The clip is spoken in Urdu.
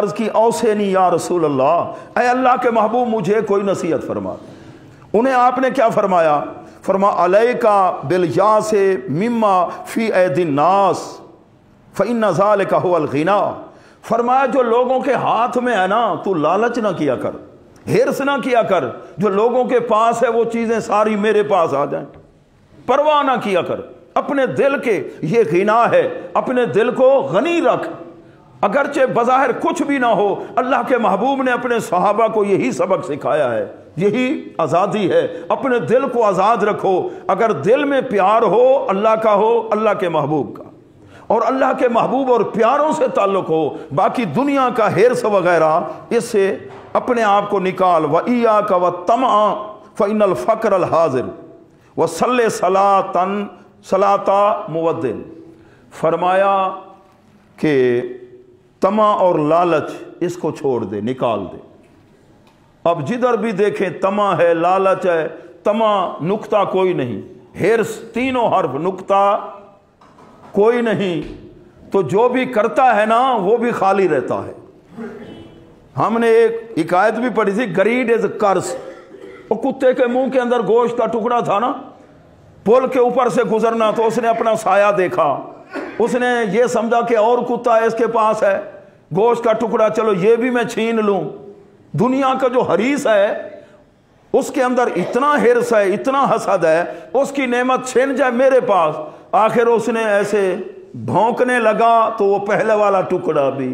عرض کی اوصینی یا رسول اللہ، اے اللہ کے محبوب مجھے کوئی نصیحت فرما۔ انہیں آپ نے کیا فرمایا؟ علیکا بالیاس مما فی ایدی الناس فإن ذلک هو الغنا۔ فرمایا جو لوگوں کے ہاتھ میں ہے نا، تو لالچ نہ کیا کر، ہرس نہ کیا کر، جو لوگوں کے پاس ہے وہ چیزیں ساری میرے پاس آ جائیں، پرواہ نہ کیا کر اپنے دل کے، یہ غنا ہے، اپنے دل کو غنی رکھ، اگرچہ بظاہر کچھ بھی نہ ہو۔ اللہ کے محبوب نے اپنے صحابہ کو یہی سبق سکھایا ہے، یہی آزادی ہے، اپنے دل کو آزاد رکھو۔ اگر دل میں پیار ہو اللہ کا، ہو اللہ کے محبوب کا، اور اللہ کے محبوب اور پیاروں سے تعلق ہو، باقی دنیا کا ہرس وغیرہ اس سے اپنے آپ کو نکال۔ وَإِيَّاكَ وَالطَّمَعَ فَإِنَّ الْفَقْرَ الْحَاضِرُ وَصَلِّ صَلَاةَ مُوَدِّعٍ۔ فرمایا کہ طمع اور لالچ اس کو چھوڑ دے، نکال دے۔ اب جدھر بھی دیکھیں طمع ہے، لالچ ہے، طمع نقطہ کوئی نہیں، ہرس تینوں حرف نقطہ کوئی نہیں، تو جو بھی کرتا ہے نا وہ بھی خالی رہتا ہے۔ ہم نے ایک آیت بھی پڑھی تھی، گریڈ از کرس۔ وہ کتے کے منہ کے اندر گوشت کا ٹکڑا تھا نا، پل کے اوپر سے گزرنا تو اس نے اپنا سایہ دیکھا، اس نے یہ سمجھا کہ اور کتا ہے اس کے پاس ہے گوشت کا ٹکڑا، چلو یہ بھی میں چھین لوں۔ دنیا کا جو حریص ہے اس کے اندر اتنا ہرس ہے، اتنا حسد ہے، اس کی نعمت چھن جائے میرے پاس، آخر اس نے ایسے بھونکنے لگا تو وہ پہلے والا ٹکڑا بھی